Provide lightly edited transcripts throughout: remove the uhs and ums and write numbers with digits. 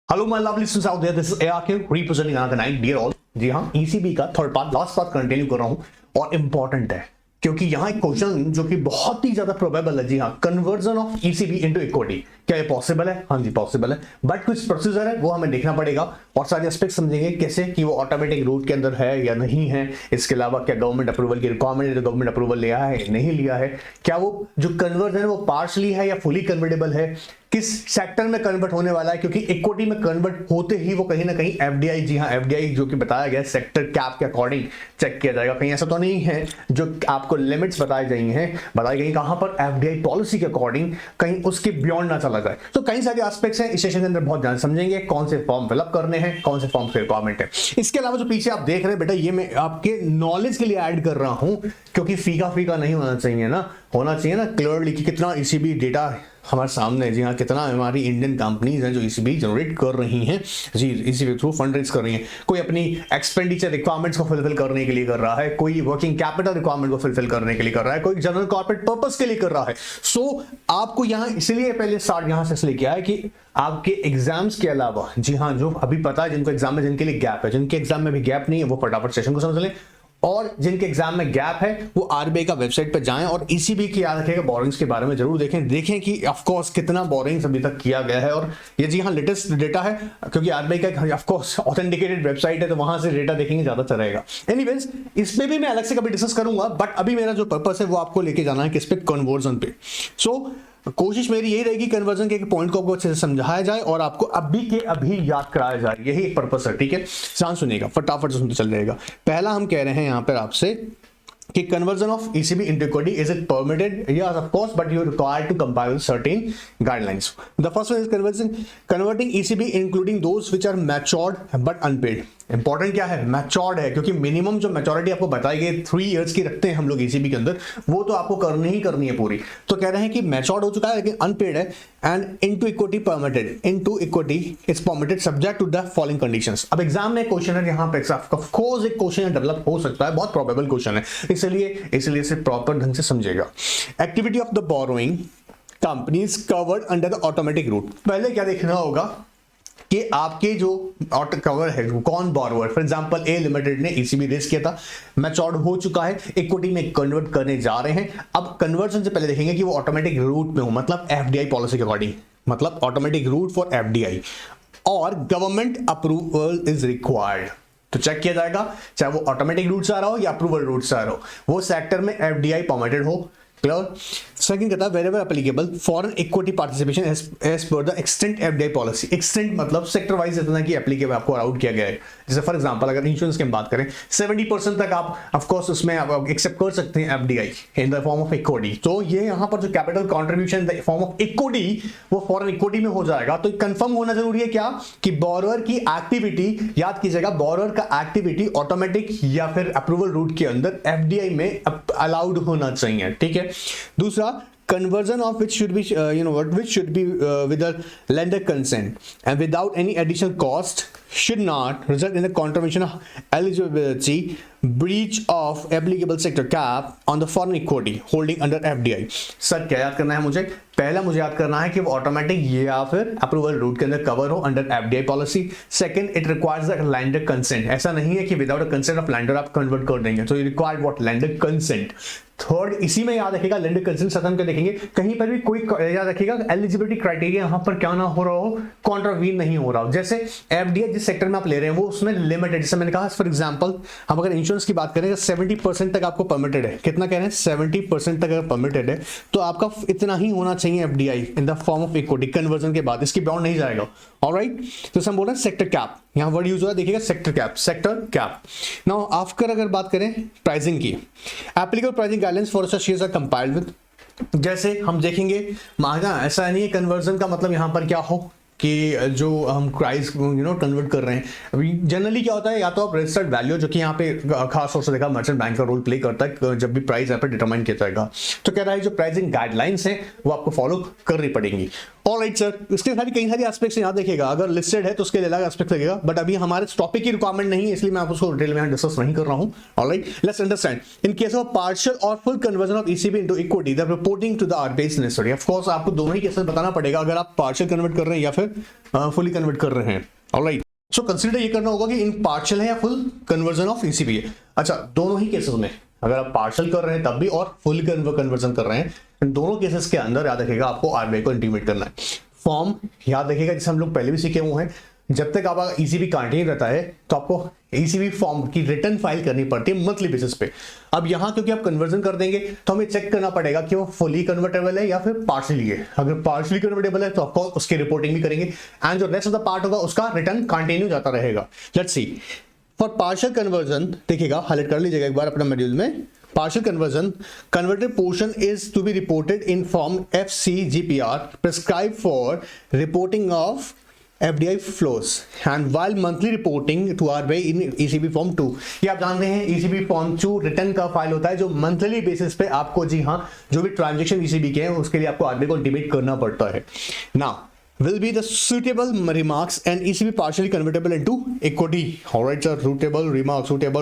Hello my lovely students out there, this is ARK representing another nine dear all. जी हाँ, ECB का third part last part continue कर रहा हूं और इंपॉर्टेंट है क्योंकि यहाँ एक क्वेश्चन जो कि बहुत ही ज्यादा प्रोबेबल है। जी हाँ, conversion of ECB into equity, क्या ये पॉसिबल है? हाँ जी पॉसिबल है, बट कुछ प्रोसीजर है वो हमें देखना पड़ेगा और सारे एस्पेक्ट समझेंगे कैसे कि वो ऑटोमेटिक रूट के अंदर है या नहीं है। इसके अलावा क्या गवर्नमेंट अप्रूवल की रिक्वायरमेंट है तो गवर्नमेंट अप्रूवल लिया है नहीं लिया है, क्या वो जो कन्वर्जन है वो पार्शली है या फुली कन्वर्टेबल है, किस सेक्टर में कन्वर्ट होने वाला है, क्योंकि इक्विटी में कन्वर्ट होते ही वो कहीं ना कहीं एफडीआई, जी हाँ एफडीआई जो कि बताया गया सेक्टर कैप के अकॉर्डिंग चेक किया जाएगा। कहीं ऐसा तो नहीं है जो आपको लिमिट्स बताई गई कहां पर एफडीआई पॉलिसी के अकॉर्डिंग कहीं उसके बियॉन्ड ना चला जाए। तो कई सारे एस्पेक्ट्स हैं इस सेशन के अंदर, बहुत ध्यान समझेंगे कौन से फॉर्म फिलअप करने हैं, कौन से फॉर्म की रिक्वायरमेंट है। इसके अलावा जो पीछे आप देख रहे हैं बेटा, ये मैं आपके नॉलेज के लिए ऐड कर रहा हूं क्योंकि फीका नहीं होना चाहिए ना, होना चाहिए ना क्लियरली कि कितना ईसीबी डेटा हमारे सामने है। जी हाँ, कितना हमारी इंडियन कंपनीज हैं जो ईसीबी जनरेट कर रही हैं, जी ईसीबी थ्रू फंड रेज कर रही हैं। कोई अपनी एक्सपेंडिचर रिक्वायरमेंट्स को फुलफिल करने के लिए कर रहा है, कोई वर्किंग कैपिटल रिक्वायरमेंट को फुलफिल करने के लिए कर रहा है, कोई जनरल कॉर्पोरेट पर्पस के लिए कर रहा है। सो आपको यहाँ इसलिए पहले स्टार्ट यहाँ से इसलिए किया है कि आपके एग्जाम्स के अलावा, जी हाँ जो अभी पता है जिनको एग्जाम में जिनके लिए गैप है, जिनके एग्जाम में भी गैप नहीं है वो फटाफट सेशन को समझ लें, और जिनके एग्जाम में गैप है वो आरबीआई का वेबसाइट पर जाएं और ईसीबी की याद रखिएगा बोरिंग्स के बारे में जरूर देखें कि ऑफ कोर्स कितना बोरिंग्स अभी तक किया गया है। और ये जी हाँ लेटेस्ट डेटा है क्योंकि आरबीआई का ऑफ कोर्स ऑथेंटिकेटेड वेबसाइट है तो वहां से डेटा देखेंगे ज्यादा अच्छा रहेगा। एनीवेज इसमें भी मैं अलग से कभी डिस्कस करूंगा, बट अभी मेरा जो पर्पस है वो आपको लेके जाना है किस पे, कन्वर्जन पे। सो कोशिश मेरी यही रहेगी कन्वर्जन के पॉइंट को आपको अच्छे से समझाया जाए और आपको अभी के अभी याद कराया जाए, यही एक पर्पस है। ठीक है, ध्यान सुनिएगा, फटाफट से सुनते चल जाएगा। पहला हम कह रहे हैं यहां पर आपसे कि conversion of ECB into equity, is it permitted? Yes, of course, but you're required to comply with certain guidelines. The first one is converting ECB including those which are matured but unpaid. Important क्या है? Matured है, क्योंकि minimum जो maturity आपको बताई गई 3 years की रखते हैं हम लोग ईसीबी के अंदर, वो तो आपको करनी ही करनी है पूरी। तो कह रहे हैं कि मैच्योर्ड हो चुका है लेकिन अनपेड है, and into equity permitted, into equity is permitted subject to the following conditions. अब एग्जाम में क्वेश्चन है यहाँ पे ऑफ कोर्स एक क्वेश्चन डेवलप हो सकता है, बहुत प्रोबेबल क्वेश्चन है, इसलिए इसे प्रॉपर ढंग से समझेगा। Activity of the borrowing companies covered under the automatic route. पहले क्या देखना होगा कि आपके जो ऑटो कवर है कौन borrower, for example A limited ने ईसीबी रेज किया था, मैच्योर्ड हो चुका है, इक्विटी में कन्वर्ट करने जा रहे हैं। अब कन्वर्जन से पहले देखेंगे कि वो ऑटोमेटिक रूट में हो, मतलब एफडीआई पॉलिसी के अकॉर्डिंग, मतलब ऑटोमेटिक रूट फॉर एफडीआई, और गवर्नमेंट अप्रूवल इज रिक्वायर्ड। तो चेक किया जाएगा चाहे वो ऑटोमेटिक रूट से आ रहा हो या अप्रूवल रूट से आ रहा हो, वो सेक्टर में एफडीआई परमिटेड हो। क्लियर? सेकंड कहता है wherever applicable foreign equity participation as per the extent FDI policy. Extent मतलब सेक्टर वाइज इतना कि एप्लीकेबल आपको अलाउड किया गया है। जैसे फॉर एग्जांपल अगर इंश्योरेंस की हम बात करें 70% तक आप ऑफ कोर्स उसमें आप एक्सेप्ट कर सकते हैं FDI in the form of equity. तो ये यहाँ पर जो capital contribution in the form of equity वो फॉरेन इक्विटी में हो जाएगा। तो कंफर्म होना जरूरी है क्या कि बोरोवर की एक्टिविटी, याद कीजिएगा बोरोवर का एक्टिविटी ऑटोमेटिक या फिर अप्रूवल रूट के अंदर एफडीआई में अलाउड होना चाहिए। ठीक है, दूसरा conversion of which should be which should be with the lender consent and without any additional cost should not result in the contravention of eligibility, breach of applicable sector cap on the foreign equity holding under FDI। Sir क्या याद करना है मुझे? पहला मुझे याद करना है कि वो ऑटोमेटिक या फिर अप्रूवल रूट के अंदर कवर हो under FDI policy. Second, it requires the lander consent. ऐसा नहीं है कि without a consent of lander आप कन्वर्ट कर देंगे, तो you required what? Lander consent. Third, इसी में याद रखिएगा लैंडर कंसेंट सतम के देखेंगे कहीं पर भी कोई याद रखिएगा एलिजिबिलिटी क्राइटेरिया यहां पर क्या ना हो रहा हो, कॉन्ट्रावीन नहीं हो रहा हो। जैसे एफडीआई जिस सेक्टर में आप ले रहे हैं वो उसमें लिमिटेड, जैसे मैंने कहा फॉर एग्जांपल हम अगर इंश्योरेंस की बात करें 70% तक आपको परमिटेड है। कितना कह रहे हैं? 70% तक अगर परमिटेड है तो आपका इतना ही होना चाहिए FDI in the form of equity conversion के बाद, इसकी बाउंड नहीं जाएगा। ऑलराइट, तो हम बोल रहे हैं सेक्टर कैप, यहां वर्ड यूज हुआ है देखिएगा sector cap, sector cap. Now after अगर बात करें प्राइसिंग की, applicable pricing guidelines for such shares are compiled with, जैसे हम देखेंगे मांगा, ऐसा नहीं है कन्वर्जन का मतलब यहां पर क्या हो कि जो हम प्राइस कन्वर्ट कर रहे हैं। अभी जनरली क्या होता है, या तो आप रजिस्टर्ड वैल्यू जो कि यहाँ पे खास तौर से देखा मर्चेंट बैंक का रोल प्ले करता है जब भी प्राइस यहाँ पे डिटरमाइन किया जाएगा। तो कह रहा है जो प्राइसिंग गाइडलाइंस है वो आपको फॉलो करनी पड़ेंगी। ऑलराइट सर, इसके साथ कई सारी एस्पेक्ट्स यहाँ देखिएगा, अगर लिस्टेड है तो उसके लिए अलग एस्पेक्ट लगेगा, बट अभी हमारे टॉपिक की रिक्वायरमेंट नहीं है इसलिए मैं आपको उसको डिटेल में डिस्कस नहीं कर रहा हूँ. Alright, let's understand in case of partial और full conversion of ECB into equity the reporting to the RBI is necessary. Of course आपको दोनों ही केसेस बताना पड़ेगा, अगर आप पार्शियल कन्वर्ट कर रहे हैं या फिर फुली कन्वर्ट कर रहे हैं. ऑलराइट, सो कंसीडर ये करना होगा कि इन पार्शियल है या फुल कन्वर्जन ऑफ ईसीबी है. अच्छा, दोनों ही केसेस में अगर आप पार्शियल कर रहे हैं तब भी और फुल कन्वर्जन कर रहे हैं, इन दोनों केसेस के अंदर याद रखिएगा आपको आरबीआई को इंटीमेट करना है. फॉर्म याद रखिएगा, जैसे हम लोग पहले भी सीखे हुए हैं, जब तक आपका ईसीबी कंटिन्यू रहता है तो आपको ईसीबी फॉर्म की रिटर्न फाइल करनी पड़ती है मंथली बेसिस पे. अब यहां क्योंकि आप कन्वर्जन कर देंगे तो हमें चेक करना पड़ेगा कि वो फुली कन्वर्टेबल है या फिर पार्शियली है. अगर पार्शियली कन्वर्टेबल है तो आपको उसकी रिपोर्टिंग भी करेंगे, एंड जो रेस्ट ऑफ द पार्ट होगा उसका रिटर्न कंटिन्यू जाता रहेगा. Let's see for partial conversion, देखिएगा हाईलाइट कर लीजिएगा एक बार अपना मॉड्यूल में. Partial conversion, converted portion is to be reported in form FCGPR prescribed for reporting of FDI flows and while monthly reporting to RBI in ECB form 2. ये आप जानते हैं ECB form 2 रिटर्न का फाइल होता है जो monthly basis पे आपको, जी हाँ, जो भी ट्रांजेक्शन ECB के हैं उसके लिए आपको RBI को इंटीमेट करना पड़ता है. Now will be the suitable remarks and ECB partially convertible into equity. Alright sir, suitable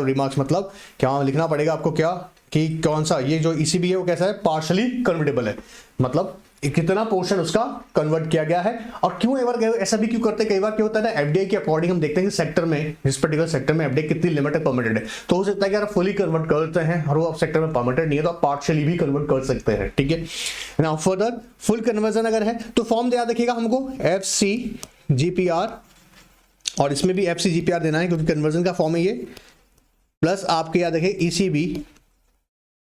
remarks मतलब क्या लिखना पड़ेगा आपको, क्या कि कौन सा ये जो ECB है वो कैसा है, पार्शली कन्वर्टेबल है, मतलब कितना पोर्शन उसका कन्वर्ट किया गया है. और क्यों एक बार ऐसा भी क्यों करते हैं, कई बार क्या होता है ना, एफडीआई के अकॉर्डिंग हम देखते हैं कि सेक्टर में, जिस पर्टिकुलर सेक्टर में एफडीआई कितनी लिमिटेड परमिटेड है, तो हो सकता है कि अगर फुली कन्वर्ट करते हैं और वो सेक्टर में परमिटेड नहीं है तो आप पार्शियली भी कन्वर्ट कर सकते हैं. ठीक है, नाउ फर्दर फुल कन्वर्जन अगर है तो फॉर्म याद रखिएगा हमको FCGPR, और इसमें भी FCGPR देना है क्योंकि कन्वर्जन का फॉर्म है ये, प्लस आपके याद रखिए ECB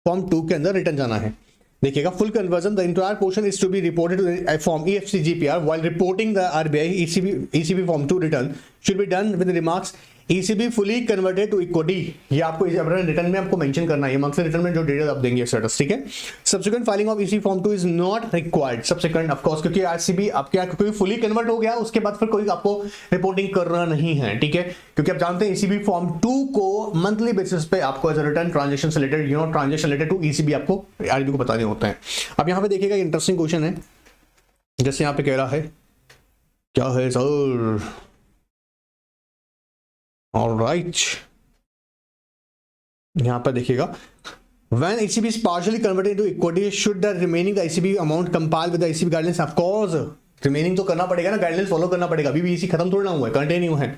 फॉर्म 2 के अंदर रिटर्न जाना है. देखिएगा full conversion the entire portion is to be reported to form EFCGPR while reporting the RBI ECB form 2 return should be done with remarks ECB fully converted to equity. ये आपको return में आपको mention करना है, monthly return में जो detail आप देंगे स्टेटस. ठीक है, subsequent filing of ECB form 2 is not required. Subsequent of course क्योंकि RCB आपके क्योंकि फुली कन्वर्ट हो गया उसके बाद फिर कोई आपको रिपोर्टिंग करना नहीं है. ठीक है, क्योंकि आप जानते हैं ECB फॉर्म 2 को मंथली बेसिस पे आपको एज अ रिटर्न ट्रांजेक्शन से related, transaction related to ECB आपको RBI को बताने होते हैं. अब यहाँ पे देखिएगा इंटरेस्टिंग क्वेश्चन है, जैसे यहाँ पे कह रहा है, क्या है सर, ऑलराइट, यहां पर देखिएगा when ECB is partially converted into equity should the remaining the ECB amount compile with the ECB guidelines. of course remaining तो करना पड़ेगा ना, गाइडलाइंस फॉलो करना पड़ेगा, अभी भी EC खत्म थोड़ा ना हुआ है, कंटिन्यू है.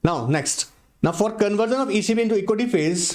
now next, now for conversion of ECB into equity phase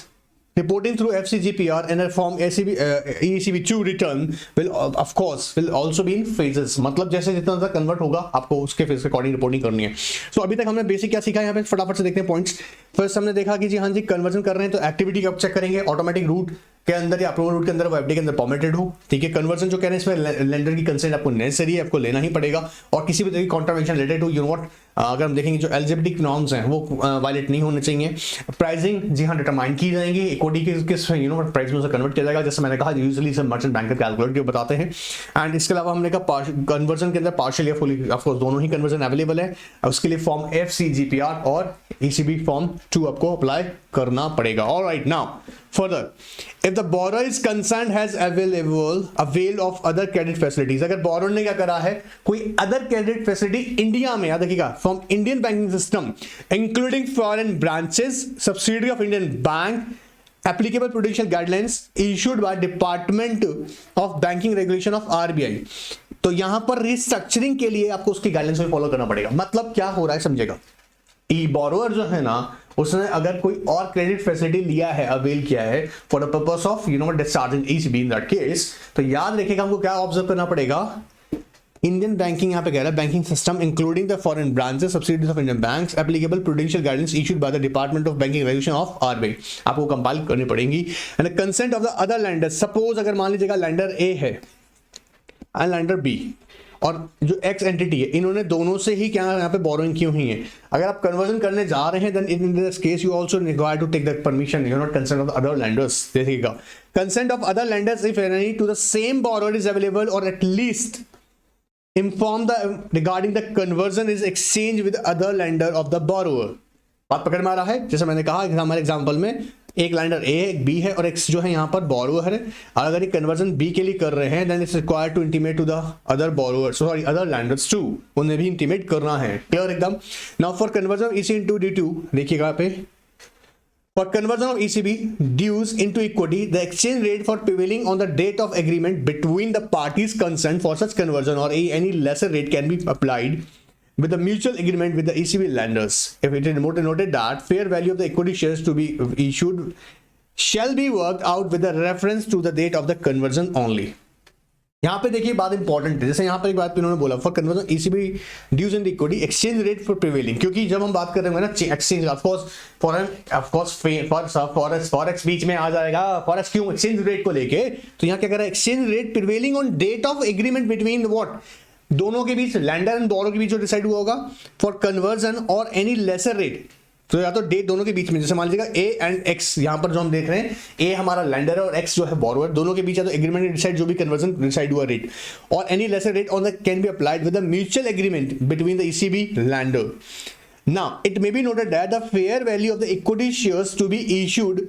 reporting through FCGPR and a form ECB2 return will of course will also be in phases. मतलब जैसे जितना ज़्यादा कन्वर्ट होगा आपको उसके फेज के अकॉर्डिंग रिपोर्टिंग करनी है. सो अभी तक हमने बेसिक क्या सीखा है, यहाँ पे फटाफट से देखते हैं पॉइंट्स. फर्स्ट हमने देखा कि जी हाँ जी कन्वर्जन कर रहे हैं तो एक्टिविटी कब चेक करेंगे, ऑटोमेटिक रूट के अंदर या अप्रूवल रूट के अंदर, वो एफडी के अंदर परमिटेड हो. ठीक है, कन्वर्जन जो कह रहे हैं इसमें लेंडर की कंसेंट आपको नेसेसरी है, आपको लेना ही पड़ेगा, और किसी भी तरह की कॉन्ट्रावेंशन रिलेटेड टू व्हाट, अगर हम देखेंगे जो एलिजिबिलिटी नॉर्म्स हैं वो वायलेट नहीं होने चाहिए. प्राइसिंग जी हाँ डिटरमाइन की जाएंगी, इक्विटी के किस प्राइस में से कन्वर्ट किया जाएगा, जैसे मैंने कहा यूजुअली सब मर्चेंट बैंकर कैलकुलेट जो बताते हैं. एंड इसके अलावा हमने कहा कन्वर्जन के अंदर पार्शियल या फुली, ऑफ कोर्स दोनों ही कन्वर्जन अवेलेबल है, उसके लिए फॉर्म FCGPR और ECB फॉर्म 2 आपको अप्लाई करना पड़ेगा. Alright, now further if the borrower is concerned has avail of other credit facilities. अगर borrower ने क्या करा है, कोई other credit facility इंडिया में, याद रखिएगा, from Indian banking system including foreign branches subsidiary of Indian bank applicable prudential guidelines issued by Department of Banking Regulation of RBI. तो यहां पर रिस्ट्रक्चरिंग के लिए आपको उसकी गाइडलाइंस को फॉलो करना पड़ेगा. मतलब क्या हो रहा है समझेगा, बोरोअर जो है ना उसने अगर कोई और क्रेडिट फैसिलिटी लिया है, अवेल किया है for the purpose of discharging ECB in that case, तो याद रखिएगा हमको क्या ऑब्जर्व करना पड़ेगा, इंडियन बैंकिंग यहाँ पे कह रहा है banking system including the foreign branches subsidies of Indian banks applicable prudential guidance issued by the department of banking regulation of RBI. आपको कंपाइल करनी पड़ेगी. And consent of the other landers, suppose अगर मान लीजिएगा लैंडर A है and lander B, और जो x entity है इन्होंने दोनों से ही क्या यहाँ पे बोरोइंग की हुई है. अगर आप कन्वर्जन करने जा रहे हैं then in this case you also require to take the permission, you not consent of other lenders. देखिएगा consent of other lenders if any to the same borrower is available और at least inform the regarding the conversion is exchange with other lender of the borrower. बात पकड़ में आ रहा है, जैसे मैंने कहा हमारे एग्जांपल में एक लैंडर ए है, एक बी है और एक जो है यहाँ पर बोरोअर है। और अगर ये कन्वर्जन बी के लिए कर रहे हैं then it's required to intimate to the other borrower, sorry other lenders to, उन्हें भी इंटीमेट करना है। क्लियर एकदम। Now for conversion EC into D2 देखिएगा यहाँ पे, for conversion of ECB dues into equity, the exchange rate for prevailing on the date of agreement between the parties concerned for such conversion or any lesser rate can be applied with the mutual agreement with the ECB lenders. If it is noted that fair value of the equity shares to be issued shall be worked out with the reference to the date of the conversion only. यहाँ पे देखिए बात important है, जैसे यहाँ पर एक बात इन्होंने बोला for conversion ECB dues in equity exchange rate for prevailing, क्योंकि जब हम बात कर रहे हैं ना एक्सचेंज, फॉरेक्स बीच में आ जाएगा, फॉरेक्स क्यों एक्सचेंज रेट को लेके, तो यहाँ क्या कर रहा है exchange rate prevailing on date of agreement between what, दोनों के बीच, लैंडर एंड बोरो के बीच जो डिसाइड हुआ होगा फॉर कन्वर्जन और एनी लेसर रेट, तो या तो डेट दोनों के बीच में, जैसे मान लीजिएगा ए एंड एक्स, यहां पर जो हम देख रहे हैं ए हमारा लैंडर है और एक्स जो है बोरोअर, दोनों के बीच या तो एग्रीमेंट डिसाइड जो भी कन्वर्जन डिसाइड हुआ रेट, और any lesser rate on the can be applied with the mutual agreement between the ECB lender. Now it may be noted that the fair value of the equity shares to be issued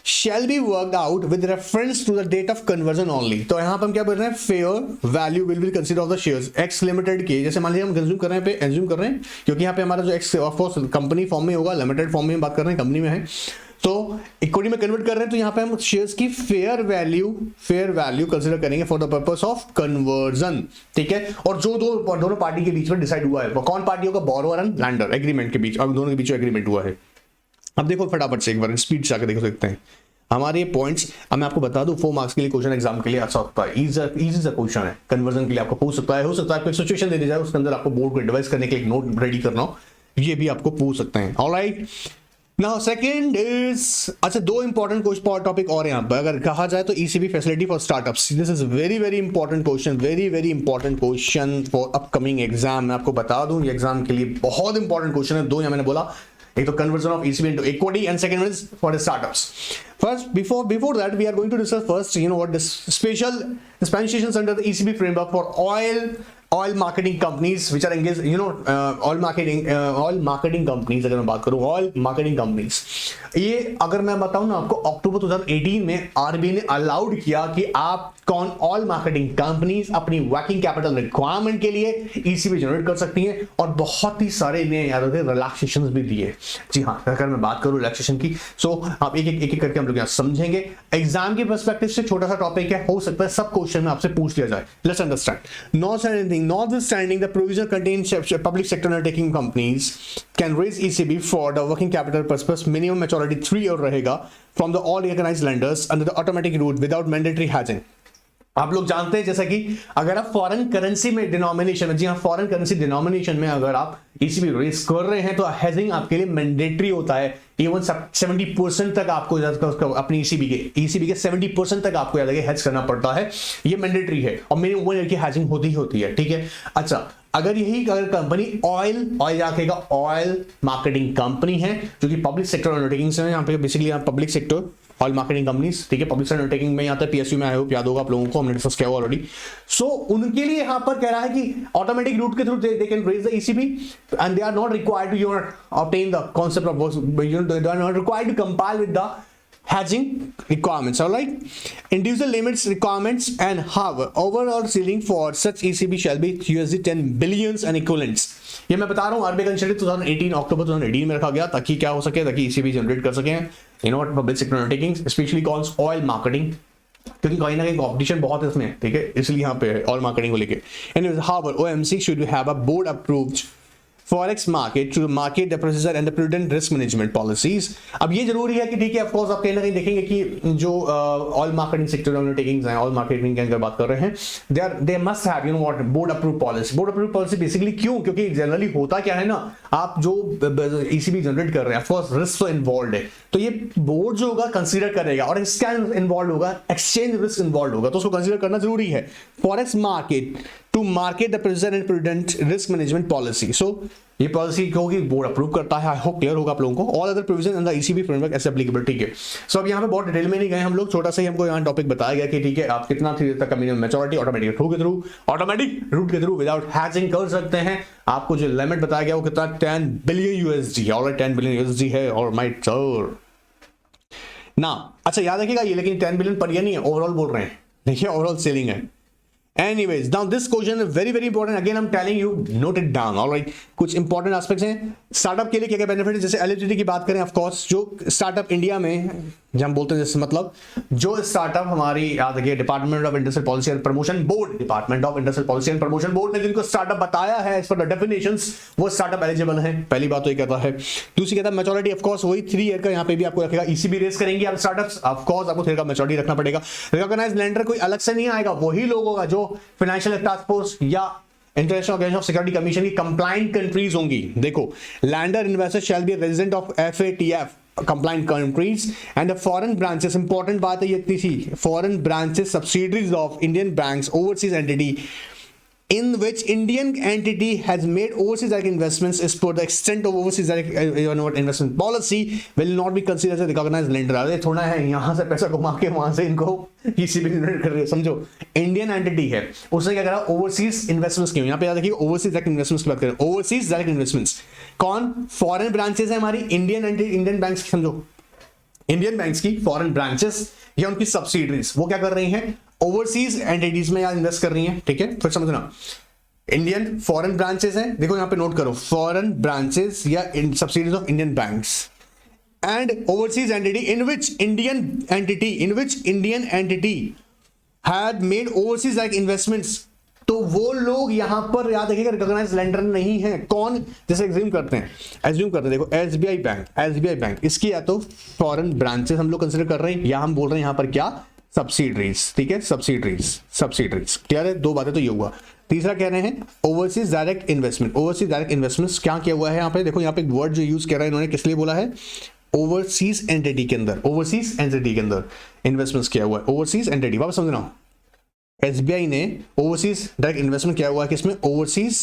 shall be worked out with reference to the date of conversion only। तो यहां पर हम क्या बोल रहे हैं, fair value will be consider of the shares x limited के, जैसे मान लीजिए हम कंज्यूम कर रहे हैं, एज्यूम कर रहे हैं, क्योंकि यहाँ पे हमारा जो x of course company form में होगा, लिमिटेड फॉर्म में हम बात कर रहे हैं, कंपनी में है, तो इक्विटी में कन्वर्ट कर रहे हैं, तो यहाँ पे हम शेयर्स की फेयर वैल्यू कंसीडर करेंगे for the purpose of conversion. ठीक है, और जो दोनों पार्टी के बीच में डिसाइड हुआ है, कौन पार्टी होगा, बोरोअर एंड लैंडर, एग्रीमेंट के बीच, अब दोनों के बीच एग्रीमेंट हुआ है। अब देखो फटाफट से एक बार स्पीड से आकर देखो सकते हैं हमारे पॉइंट्स। अब मैं आपको बता दूं 4 मार्क्स के लिए क्वेश्चन एग्जाम के लिए आ सकता है, इजी सा क्वेश्चन है, कन्वर्जन के लिए आपको पूछ सकता है, हो सकता है आपको सिचुएशन दे दी जाए, उसके अंदर आपको बोर्ड को एडवाइस करने के लिए एक नोट रेडी करना हो, ये भी आपको पूछ सकते हैं। ऑलराइट, नाउ सेकंड इज, अच्छा 2 इंपॉर्टेंट टॉपिक और यहाँ पर अगर कहा जाए तो ECB facility for startups, this is very important question, very important question for upcoming exam. मैं आपको बता दूं ये एग्जाम के लिए बहुत इंपॉर्टेंट क्वेश्चन है, 2 यहाँ मैंने बोला, एक तो conversion of ECB into equity and second is for the startups. First, before that, we are going to discuss first, what this special dispensations under the ECB framework for oil marketing companies which are engaged, oil marketing companies, अगर मैं बात करूं oil marketing companies, ये अगर मैं बताऊं ना आपको, अक्टूबर 2018 में RBI ने अलाउड किया कि आप कौन ऑयल मार्केटिंग कंपनीज अपनी वर्किंग कैपिटल रिक्वायरमेंट के लिए ECB जनरेट कर सकती हैं, और बहुत ही सारे इन्हें याद रखिए रिलैक्सेशंस भी दिए। जी हाँ, अगर मैं बात करूं रिलैक्सेशन की, सो आप एक करके हम लोग यहाँ समझेंगे। एग्जाम के पर्सपेक्टिव से छोटा सा टॉपिक है, हो सकता है सब क्वेश्चन में आपसे पूछ लिया जाए। Let's understand, notwithstanding the provision contained public sector undertaking companies can raise ECB for the working capital purpose, minimum maturity 3 year रहेगा from the all recognized lenders under the automatic route without mandatory hedging। आप लोग जानते हैं जैसा कि अगर आप foreign currency में डिनोमिनेशन में, जी हाँ फॉरेन करेंसी डिनोमिनेशन में अगर आप ECB रेज कर रहे हैं तो हेजिंग आपके लिए मैंडेटरी होता है, इवन 70% तक आपको अपनी ECB के 70% तक आपको याद है हेज करना पड़ता है, ये मैंडेटरी है, और मिनिमम 1 ईयर की हेजिंग होती है। ठीक है, अच्छा अगर कंपनी ऑयल रखेगा, ऑयल मार्केटिंग कंपनी है जो कि पब्लिक सेक्टर अंडरटेकिंग्स है, यहाँ पे basically public sector oil marketing companies, ठीक है, पब्लिक सेक्टर अंडरटेकिंग में आता है, PSU में आई होप याद होगा आप लोगों को, हमने डिस्कस किया ऑलरेडी। सो उनके लिए यहाँ पर कह रहा है कि ऑटोमेटिक रूट के through they can raise the ECB and they are not required to obtain the concept of, they are not required to compile with the hedging requirements, all right? Individual limits requirements and however overall ceiling for such ECB shall be $10 billion and equivalents। ये मैं बता रहा हूँ RBI का initiative 2018 अक्टूबर 2018 में रखा गया ताकि क्या हो सके, ताकि ECB जनरेट कर सके public sector undertakings, specially calls oil marketing, क्योंकि कहीं ना कहीं कॉम्पिटिशन बहुत है इसमें, ठीक है, इसलिए यहाँ पे ऑयल मार्केटिंग को लेके। And however OMC should have a board approved forex market to market the procedure and the prudent risk management policies. अब ये जरूरी है कि ठीक है, ऑफ कोर्स आप कहीं ना कहीं देखेंगे कि जो ऑयल मार्केटिंग सेक्टर अंडरटेकिंग्स हैं, ऑयल मार्केटिंग की अगर बात कर रहे हैं, they must have what board approve policy. Board approve policy basically क्यों, क्योंकि जनरली होता क्या है ना, आप जो ECB जनरेट कर रहे हैं, ऑफ कोर्स रिस्क तो इन्वॉल्व है, तो ये बोर्ड जो होगा कंसीडर करेगा, और इसका इन्वॉल्व होगा एक्सचेंज रिस्क इन्वॉल्व होगा, तो उसको कंसीडर करना जरूरी है। Forex market to market the procedure and prudent risk management policy, so ये पॉलिसी होगी, बोर्ड अप्रूव करता है। आई होप क्लियर होगा आप लोगों को। All other provision in the ECB framework as applicable, ठीक है। सो अब यहाँ पे बहुत डिटेल में नहीं गए हम लोग, छोटा सा ही हमको यहाँ टॉपिक बताया गया कि ठीक है, आप कितना तक का मिनिमम मैच्योरिटी ऑटोमेटिक रूट के थ्रू विदाउट हैजिंग कर सकते हैं। आपको जो लिमिट बताया गया वो कितना $10 billion USD, alright $10 billion USD है, और माय सर ना। अच्छा याद रखिएगा ये लेकिन 10 बिलियन पर ईयर नहीं है, ओवरऑल बोल रहे हैं, देखिए ओवरऑल सेलिंग है। Anyways, now this question is very very important. Again, I'm telling you, note it down. All right. कुछ इंपॉर्टेंट एस्पेक्ट्स हैं स्टार्टअप के लिए, क्या क्या बेनिफिट है। जैसे एलिजिबिलिटी की बात करें, ऑफ कोर्स जो स्टार्टअप इंडिया में जब हम बोलते हैं, जैसे मतलब जो स्टार्टअप हमारी याद रखिए department of industrial policy and promotion board, department of industrial policy and promotion board ने जिनको स्टार्टअप बताया है एज पर द डेफिनेशंस, वो स्टार्टअप एलिजिबल है। पहली बात तो ये कहता है। दूसरी कहता है मैच्योरिटी, ऑफ कोर्स वही 3 ईयर का यहाँ पे भी आपको रखेगा। ईसीबी रेस करेंगे आप स्टार्टअप्स, ऑफ कोर्स आपको 3 ईयर का मैच्योरिटी रखना पड़ेगा। रिकॉग्नाइज्ड लेंडर कोई अलग से नहीं आएगा, वही लोग होगा जो फाइनेंशियल टास्क फोर्स या international organization of security commission की कंप्लाइंट कंट्रीज होंगी। देखो, lender investor shall be resident of FATF compliant countries and the foreign branches, important बात है ये इतनी सी, foreign branches subsidiaries of Indian banks overseas entity in which Indian entity has made overseas direct investments is for the extent of overseas direct investment policy will not be considered as a recognized lender। अरे थोड़ा है यहाँ से पैसा घुमा के वहां से इनको ECB जनरेट कर रहे हो, समझो इंडियन एंटिटी है, उसने क्या करा, ओवरसीज इन्वेस्टमेंट्स की, यहाँ पे याद रखिए ओवरसीज डायरेक्ट इन्वेस्टमेंट्स की बात करें, ओवरसीज डायरेक्ट इन्वेस्टमेंट्स कौन, फॉरेन ब्रांचेस है हमारी इंडियन बैंक्स, समझो इंडियन बैंक्स की फॉरेन ब्रांचेस या उनकी सब्सिडरीज, वो क्या कर रही हैं, ओवरसीज एंटिटीज में यार इन्वेस्ट कर रही हैं। ठीक है, फिर समझना, इंडियन फॉरेन ब्रांचेस हैं, देखो यहां पे नोट करो, फॉरेन ब्रांचेस या subsidiaries of Indian banks and overseas entity in which Indian entity had made overseas like investments, तो वो लोग यहां पर याद रखिएगा रिकॉग्नाइज्ड लेंडर नहीं है। कौन, जैसे एज्यूम करते हैं देखो SBI बैंक इसकी या तो फॉरेन ब्रांचेस हम लोग कंसिडर कर रहे हैं, या हम बोल रहे हैं यहां पर क्या, सब्सिडरीज। ठीक है, सब्सिडरीज क्लियर है, 2 बातें तो ये हुआ। तीसरा कह रहे हैं ओवरसीज डायरेक्ट इन्वेस्टमेंट्स क्या किया हुआ है यहाँ पे, देखो यहाँ पे एक वर्ड जो यूज कर रहा है इन्होंने, किस लिए बोला है, ओवरसीज एंटिटी के अंदर इन्वेस्टमेंट्स किया हुआ है, ओवरसीज एंटिटी। वापस समझना, एसबीआई ने ओवरसीज डायरेक्ट इन्वेस्टमेंट किया हुआ है किसमें, ओवरसीज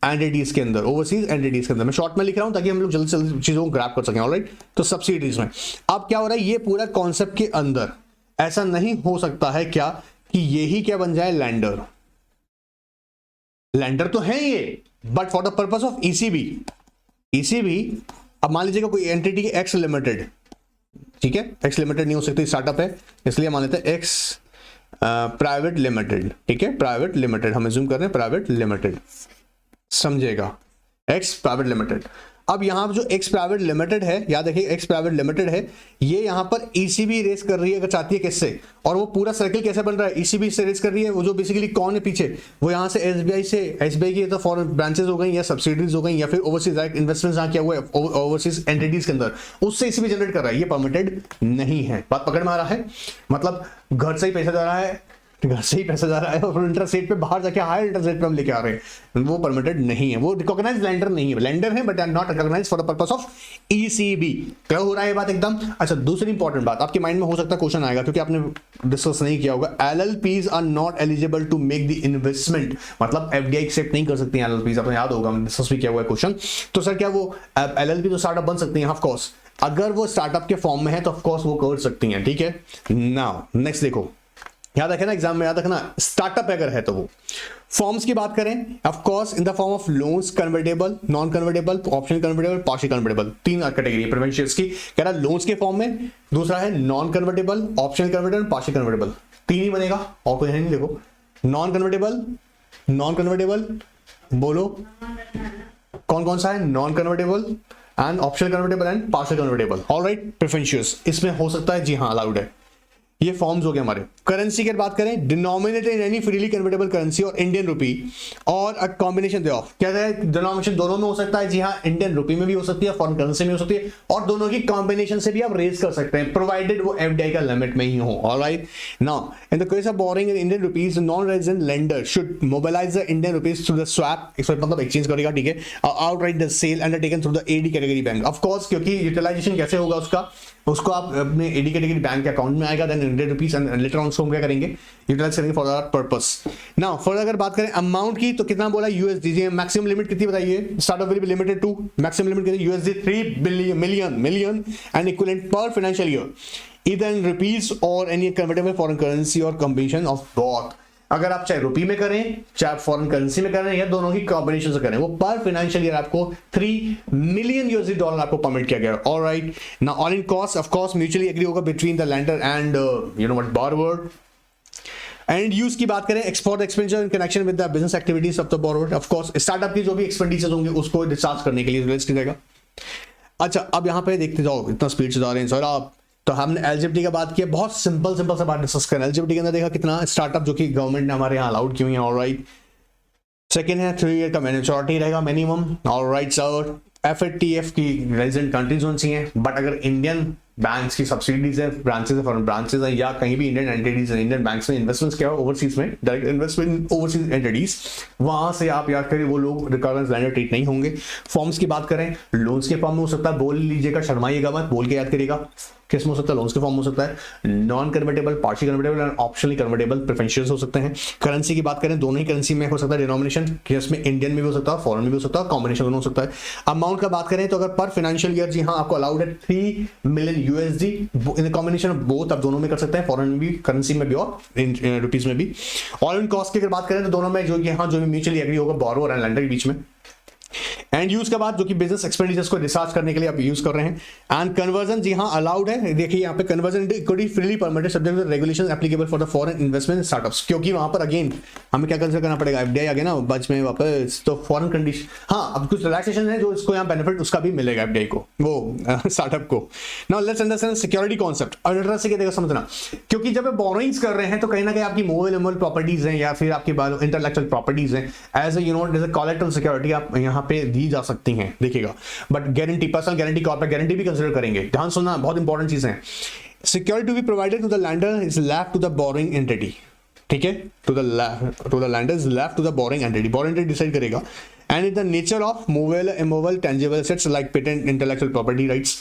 एंटिटीज के अंदर। मैं शॉर्ट में लिख रहा हूं ताकि हम लोग जल्दी से चीजों को ग्रैब कर सकें। ऑलराइट, तो सब्सिडीज में अब क्या हो रहा है, ये पूरा कॉन्सेप्ट के अंदर ऐसा नहीं हो सकता है क्या कि यही क्या बन जाए, लैंडर तो है ये, but for the purpose of ECB अब मान लीजिएगा कोई एंटिटी एक्स लिमिटेड, ठीक है, एक्स लिमिटेड नहीं हो सकती, स्टार्टअप है इसलिए मान लेते हैं एक्स प्राइवेट लिमिटेड। ठीक है, प्राइवेट लिमिटेड हम अज्यूम कर रहे हैं, प्राइवेट लिमिटेड, समझेगा, एक्स प्राइवेट लिमिटेड। अब यहां पर जो एक्स प्राइवेट लिमिटेड है, याद रखिए एक्स प्राइवेट लिमिटेड है, ये यहां पर ईसीबी रेस कर रही है, अगर चाहती है किससे, और वो पूरा सर्किल कैसे बन रहा है, ईसीबी से रेस कर रही है, वो जो बेसिकली कौन है पीछे, वो यहां से एसबीआई की तो फॉरेन ब्रांचेस हो गई या सब्सिडीज हो गई या फिर ओवरसीज डायरेक्ट इन्वेस्टमेंट्स जहां किया हुआ है ओवरसीज एंटिटीज के अंदर, उससे ईसीबी जनरेट कर रहा है, ये परमिटेड नहीं है। बात पकड़ में आ रहा है, मतलब घर से ही पैसा जा रहा है, और इंटरेस्ट रेट पे बाहर जाके हायर इंटरेस्ट रेट पे हम लेके आ रहे हैं, वो परमिटेड नहीं है, वो रिकॉग्नाइज्ड लेंडर नहीं है, लेंडर है but are not recognized for the purpose of ECB. Clear हो रहा है ये बात एकदम। अच्छा, दूसरी इंपॉर्टेंट बात आपके माइंड में हो सकता है क्वेश्चन आएगा, क्योंकि आपने डिस्कस नहीं किया होगा, LLPs are not eligible to make the investment, मतलब एफडीआई एक्सेप्ट नहीं कर सकती हैं एलएलपीज, आपको याद होगा डिस्कस भी किया हुआ है क्वेश्चन। तो सर क्या वो एलएलपी तो स्टार्टअप बन सकती हैं, ऑफ कोर्स अगर वो स्टार्टअप के फॉर्म में है तो ऑफ कोर्स वो कर सकती हैं। ठीक है, नाउ नेक्स्ट देखो, याद रखना एग्जाम में, याद रखना स्टार्टअप अगर है तो वो फॉर्म्स की बात करें, of course in the form of loans, convertible, non convertible, optional convertible, partial convertible, 3 category है प्रेफरेंस की। कह रहा लोन्स के फॉर्म में, दूसरा है non convertible, optional convertible, partial convertible, 3 ही बनेगा और कोई है नहीं। देखो नॉन कन्वर्टेबल बोलो कौन कौन सा है, non convertible and optional convertible and partial convertible. Alright, preferences इसमें हो सकता है, जी हाँ अलाउड है। ये फॉर्म्स हो गए हमारे। करेंसी की बात करें, denominated in any freely convertible currency और इंडियन रुपी और अ कॉम्बिनेशन दे ऑफ, क्या है डिनोमिनेशन दोनों में हो सकता है, जी हाँ, इंडियन रुपी में भी हो सकती है, फॉरेन करेंसी में हो सकती है, और दोनों की कॉम्बिनेशन से भी आप रेज कर सकते हैं, प्रोवाइडेड वो एफडीआई का लिमिट में ही हो। Alright, now in the case of borrowing in Indian rupees, non resident lender should mobilize the Indian rupees through the swap, मतलब एक्सचेंज करेगा, ठीक है, outright the sale undertaken through the AD category bank. Of course क्योंकि utilization कैसे होगा उसको आप अपने एडी कैटेगरी बैंक के अकाउंट में आएगा, then Indian rupees and later on उसको हम क्या करेंगे, यूटिलाइज करेंगे for that purpose. Now further अगर बात करें अमाउंट की, तो कितना बोला यूएसडी, मैक्सिमम लिमिट कितनी बताइए, startup will be limited to, maximum limit कितनी, USD 3 million and equivalent per financial year, either in rupees or any convertible foreign currency or combination of both। अगर आप चाहे रुपी में करें, चाहे आप फॉरेन करेंसी में करें, या दोनों ही कॉम्बिनेशन से करें, वो पर फाइनेंशियल ईयर आपको 3 मिलियन यूएसडी डॉलर आपको परमिट किया गया है। Alright, now all in cost of course mutually agree होगा between the lender and you know what borrower. And use की बात करें, export expenditure in connection with the business activities of the borrower, of course startup की जो भी expenditures होंगे उसको discharge करने के लिए रिलीज किया जाएगा। अच्छा, अब यहाँ पे देखते जाओ, इतना स्पीड से जा रहे हैं सर आप। तो हमने एलिजिबिलिटी का बात की, बहुत सिंपल सा बात डिस्कस करें। एलिजिबिलिटी के अंदर देखा कितना स्टार्टअप जो कि गवर्नमेंट ने हमारे यहाँ अलाउड की हुई है। ऑलराइट, सेकंड है 3 ईयर का मैच्योरिटी रहेगा मिनिमम। ऑलराइट सर, FATF की रेजिडेंट कंट्रीज होनी चाहिए, बट अगर इंडियन बैंक्स की सब्सिडीज है, ब्रांचेस है, फॉरेन ब्रांचेस है, या कहीं भी इंडियन एंटिटीज है, इंडियन बैंक्स में इन्वेस्टमेंट्स क्या है ओवरसीज में, डायरेक्ट इन्वेस्टमेंट ओवरसीज एंटिटीज, वहां से आप याद करिए वो लोग रिकरेंस लैंडर ट्रीट नहीं होंगे। फॉर्म्स की बात करें, लोन्स के फॉर्म में हो सकता है, बोल लीजिएगा, शर्माइएगा मत, बोल के याद करिएगा। किस में हो सकता है? लोन्स के फॉर्म हो सकता है, नॉन कन्वर्टेबल, पार्शियल कन्वर्टेबल और ऑप्शनली कन्वर्टेबल प्रेफरेंशियल्स हो सकते हैं। करेंसी की बात करें, दोनों ही करेंसी में हो सकता है डिनोमिनेशन, जिसमें इंडियन में भी हो सकता है, फॉरेन में भी हो सकता है, कॉम्बिनेशन दोनों हो सकता है। अमाउंट का बात करें तो अगर पर फाइनेंशियल ईयर जी हाँ आपको अलाउड है 3 million USD in combination of both, आप दोनों में कर सकते हैं, फॉरेन में भी, करेंसी में भी और रुपीज में भी। ऑल इन कॉस्ट की अगर बात करें तो दोनों में जो यहाँ जो भी म्यूचुअली एग्री होगा बोरोवर एंड लेंडर के बीच में। एंड यूज के बाद जो कि बिजनेस एक्सपेंडिचर्स को डिस्चार्ज करने के लिए आप यूज कर रहे हैं। एंड कन्वर्जन जी हाँ अलाउड है, देखिए यहाँ पे conversion into equity freely permitted subject to regulations applicable for the foreign investment startups, क्योंकि वहां पर अगेन हमें क्या कंसिडर करना पड़ेगा, एफडीआई आ गया ना बच में वापस, तो फॉरेन कंडीशन, हाँ अब कुछ रिलैक्सेशन है जो इसको यहाँ बेनिफिट उसका भी मिलेगा एफडीआई को, वो स्टार्टअप को। Now let's understand security concept. और इंटरेस्ट से क्या देखो समझना, क्योंकि जब आप बोरोइंग्स कर रहे हैं तो कहीं ना कहीं आपकी मूवेबल प्रॉपर्टीज हैं या फिर आपकी इंटेलेक्चुअल प्रॉपर्टीज हैं, एज ए कोलैटरल सिक्योरिटी आप यहाँ पे दी जा सकती हैं, देखिएगा। But guarantee, personal guarantee, corporate guarantee भी कंसीडर करेंगे, ध्यान सुनना, बहुत इंपॉर्टेंट चीज है। Security to be provided to the lender is left to the borrowing entity, ठीक है, to the lender is left to the borrowing entity, borrowing entity decide करेगा। And in the nature of movable, immovable, tangible assets like patent, intellectual property rights,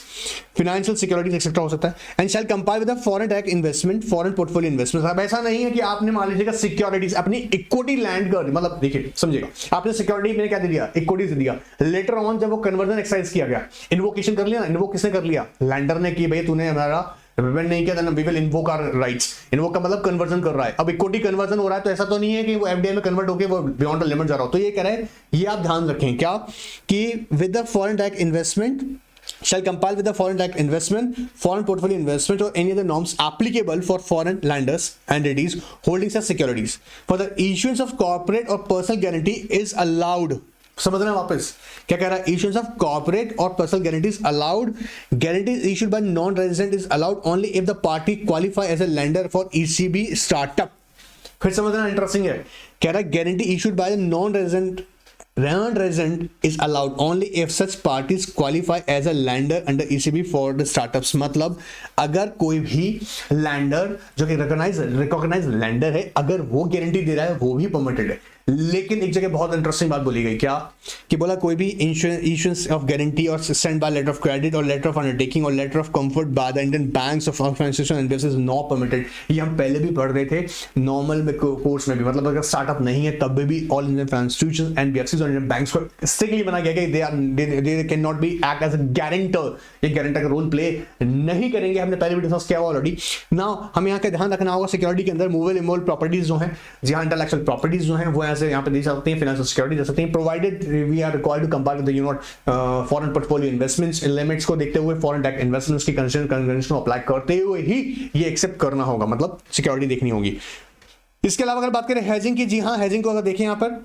financial securities etcetera हो सकता है। And shall comply with the foreign direct investment, foreign portfolio investment. अब ऐसा नहीं है कि आपने मान लीजिएगा सिक्योरिटीज अपनी इक्विटी लैंड कर, मतलब देखिए समझिएगा, आपने सिक्योरिटी में क्या दे दिया, इक्विटीज दे दिया, लेटर ऑन जब वो कन्वर्जन एक्सरसाइज किया गया, इन्वोकेशन कर लिया ना, इन्वोक किसने कर लिया, लैंडर ने, कि भाई तूने हमारा रिप्रेजेंट नहीं किया, then we will invoke our rights. Invoke का मतलब कन्वर्जन कर रहा है। अब इक्विटी कन्वर्जन हो रहा है तो ऐसा तो नहीं है कि वो एफडीआई में कन्वर्ट होकर वो बियॉन्ड द लिमिट जा रहा हो, तो ये कह रहा है, ये आप ध्यान रखें क्या, कि with the foreign direct investment shall compile with the foreign direct investment, foreign portfolio investment or any other norms applicable for foreign lenders and entities holding such securities. For the issuance of corporate or personal guarantee is allowed. समझना वापस क्या कह रहा है, issuance of corporate or personal guarantees allowed. Guarantees issued by non-resident is allowed only if the party qualify as a lender for ECB startup. फिर समझना interesting है, कह रहा है guarantee issued by the non-resident is allowed only if such parties qualify as a lender under ECB for the startups. मतलब अगर कोई भी लैंडर जो कि रिकॉग्नाइज लैंडर है, अगर वो गारंटी दे रहा है वो भी परमिटेड है। लेकिन एक जगह बहुत इंटरेस्टिंग बात बोली गई, क्या कि बोला कोई भी इश्यूएंस ऑफ गारंटी और standby letter of credit और लेटर ऑफ अंडरटेकिंग और letter of comfort by the Indian banks of financial NBFC is not permitted. ये हम पहले भी पढ़ रहे थे नॉर्मल में कोर्स में भी, मतलब अगर स्टार्टअप नहीं है तब भी all Indian financial institutions NBFCs और इंडियन बैंक्स को स्ट्रिक्टली मना गया कि they can not be act as a guarantor, ये गारंटर का रोल प्ले नहीं करेंगे। हमने पहले भी डिस्कस किया हुआ ऑलरेडी। नाउ हमें यहाँ का ध्यान रखना होगा, सिक्योरिटी के अंदर मूवेबल इमूवेबल प्रॉपर्टीज जो हैं, जहाँ इंटेलेक्चुअल प्रॉपर्टीज जो हैं वो ऐसे यहाँ पे दी सकती हैं, फाइनेंशियल सिक्योरिटी दे सकते हैं, provided we are required to compare with the foreign portfolio investments limits को देखते हुए, फॉरेन डायरेक्ट इन्वेस्टमेंट्स की कन्वेंशन को अप्लाई करते हुए ही ये एक्सेप्ट करना होगा, मतलब सिक्योरिटी देखनी होगी। इसके अलावा अगर बात करें हेजिंग की, जी हाँ हेजिंग को अगर देखें यहाँ पर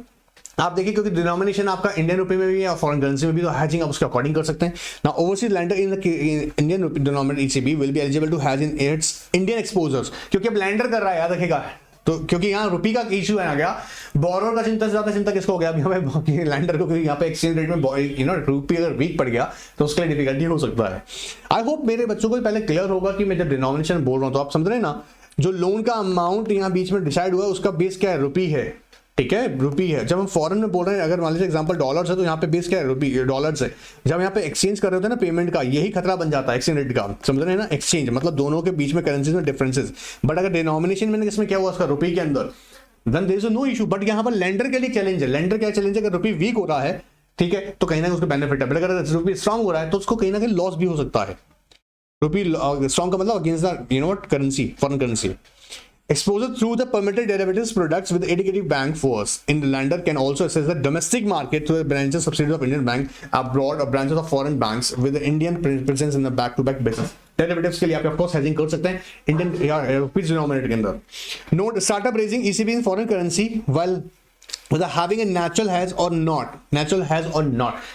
आप देखिए, क्योंकि डिनोमिनेशन आपका इंडियन रुपए में भी है और फॉरेन करेंसी में भी, तो हेजिंग आप उसके अकॉर्डिंग कर सकते हैं। Now overseas lender in Indian denominated ECB will be eligible to hedge in its Indian exposures, क्योंकि अब लैंडर कर रहा है, याद रखेगा, तो क्योंकि यहाँ रुपी का इशू है आ गया, बोरोर का चिंता से ज्यादा चिंता किसको हो गया अभी लैंडर को, क्योंकि यहाँ पे एक्सचेंज रेट में रुपी अगर वीक पड़ गया तो उसके लिए डिफिकल्टी हो सकता है। आई होप मेरे बच्चों को पहले क्लियर होगा कि मैं जब डिनोमिनेशन बोल रहा हूँ तो आप समझ रहे हैं ना, जो लोन का अमाउंट यहाँ बीच में डिसाइड हुआ उसका बेस क्या है, रुपी है, ठीक है, रुपी है। जब हम फॉरेन में बोल रहे हैं, अगर मान लीजिए एग्जांपल डॉलर्स है तो यहाँ पे बेस क्या है, रुपी, डॉलर्स है। जब यहाँ पे एक्सचेंज कर रहे होते हैं ना पेमेंट का, यही खतरा बन जाता है एक्सचेंज रेट का, समझ रहे हैं ना, एक्सचेंज मतलब दोनों के बीच में करेंसीज में डिफरेंसेस। बट अगर डिनोमिनेशन में किसमें क्या हुआ उसका, रुपी के अंदर, then there is no issue. But यहाँ पर लेंडर के लिए चैलेंज है, लेंडर क्या चैलेंज है, अगर रुपी वीक हो रहा है, ठीक है, तो कहीं ना कहीं उसको बेनिफिट है, बट अगर रुपी स्ट्रांग हो रहा है तो उसको कहीं ना कहीं लॉस भी हो सकता है। रुपी स्ट्रांग का मतलब against the currency, foreign currency. Exposure through the permitted derivatives products with indicative bank force in the lender can also access the domestic market through the branches subsidiaries of Indian bank abroad or branches of foreign banks with the Indian presence in the back-to-back business. Derivatives के लिए आप of course hedging कर सकते हैं Indian या rupees denominated के अंदर. Note startup raising ECB in foreign currency while whether having a natural hedge or not.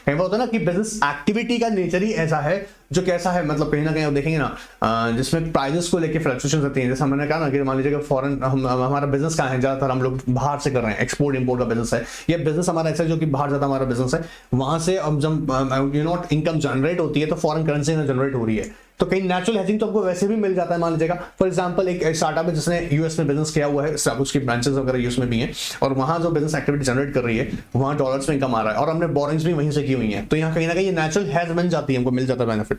कहीं होता है ना कि बिजनेस एक्टिविटी का नेचर ही ऐसा है जो कैसा है, मतलब कहीं ना कहीं आप देखेंगे ना जिसमें प्राइजेस को लेके फ्लक्चुएशंस होती हैं. जैसे हमने कहा ना कि मान लीजिए कि फॉरेन हमारा बिजनेस कहाँ है, ज्यादातर हम लोग बाहर से कर रहे हैं, एक्सपोर्ट इंपोर्ट का बिजनेस है. ये बिजनेस हमारा ऐसा है जो कि बाहर ज्यादा हमारा बिजनेस है, वहां से अब जब इनकम जनरेट होती है तो फॉरेन करेंसी में जनरेट हो रही है, तो कहीं नेचुरल हेजिंग तो आपको वैसे भी मिल जाता है. मान लीजिएगा फॉर एग्जांपल एक स्टार्टअप है जिसने यूएस में बिजनेस किया हुआ है, उसकी ब्रांचेस वगैरह यूएस में भी हैं, और वहां जो बिजनेस एक्टिविटी जनरेट कर रही है वहां डॉलर्स में इनकम आ रहा है और हमने बोरिंग्स भी वहीं से की हुई है, तो यहाँ कहीं ना कहीं ये नेचुरल हेज बन जाती है, हमको मिल जाता है बेनिफिट.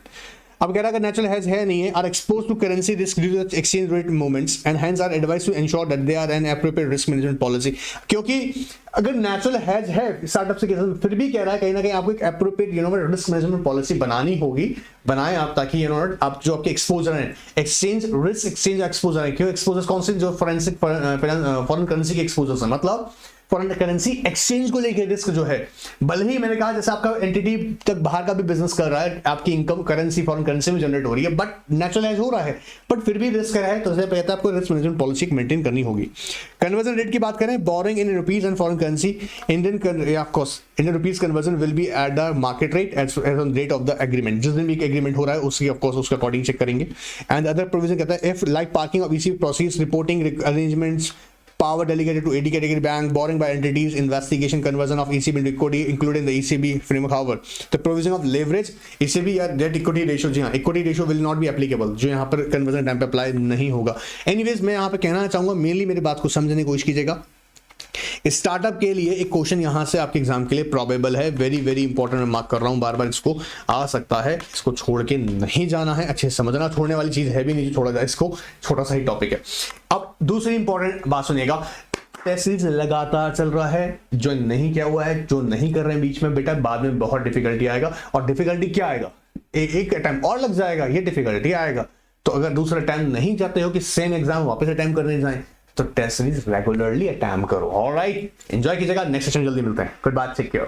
अब कह रहा है कि नेचुरल हेज है नहीं है, are expose to currency risk due to exchange rate movements and hence are advise to ensure that they are an appropriate risk management policy. क्योंकि अगर नेचुरल हेज है स्टार्टअप से केस फिर भी कह रहा है कहीं ना कहीं आपको एक एप्रोप्रिएट रिस्क मैनेजमेंट पॉलिसी बनानी होगी, बनाए आप, ताकि आप जो आपके एक्सपोजर है एक्सचेंज रिस्क एक्सचेंज एक्सपोजर है. क्यों एक्सपोजर कौन से, जो फॉरेंसिक फॉरेन करेंसी के एक्सपोजर है, मतलब फॉरेन करेंसी एक्सचेंज को लेकर रिस्क जो है, भले ही मैंने कहा जैसे आपका एंटिटी तक बाहर का भी बिजनेस कर रहा है, आपकी इनकम करेंसी फॉरेन करेंसी में जनरेट हो रही है, बट नेचुरलाइज हो रहा है, बट फिर भी रिस्क है, तो इसलिए कहता है आपको रिस्क मैनेजमेंट पॉलिसी मेंटेन करनी होगी. कन्वर्जन रेट की बात करें, borrowing in rupees and foreign currency, Indian of course Indian rupees conversion will be at the market rate as on date of the agreement. जिस दिन भी एग्रीमेंट हो रहा है उसकी ऑफ कोर्स उसका अकॉर्डिंग चेक करेंगे. एंड अदर प्रोविजन कहता है if like parking of EC proceeds, reporting arrangements, power delegated to AD category bank, borrowing by entities, investigation, conversion of ECB into equity, including the ECB framework. However, the provision of leverage, ECB या debt equity ratio, जी हाँ, equity ratio will not be applicable, जो यहाँ पर conversion time पे apply नहीं होगा. Anyways, मैं यहाँ पे कहना चाहूंगा, मेनली मेरी बात को समझने की कोशिश कीजिएगा. स्टार्टअप के लिए एक क्वेश्चन यहां से आपके एग्जाम के लिए प्रोबेबल है, वेरी वेरी इंपॉर्टेंट, मैं मार्क कर रहा हूं बार बार, इसको आ सकता है, इसको छोड़ के नहीं जाना है, अच्छे से समझना, छोड़ने वाली चीज है भी नहीं, छोड़ा जाए इसको, छोटा सा ही टॉपिक है. अब दूसरी इंपॉर्टेंट बात सुनिएगा, टेस्ट सीरीज लगातार चल रहा है, जो नहीं किया हुआ है, जो नहीं कर रहे हैं बीच में, बेटा बाद में बहुत डिफिकल्टी आएगा, और डिफिकल्टी क्या आएगा, एक टाइम और लग जाएगा, ये डिफिकल्टी आएगा. तो अगर दूसरा टाइम नहीं चाहते हो कि सेम एग्जाम वापस अटेम्प्ट करने जाएं, तो टेस्ट सीरीज रेगुलरली अटेम्प्ट करो. ऑलराइट, एंजॉय कीजिएगा, नेक्स्ट सेशन जल्दी मिलते हैं. Goodbye, take care.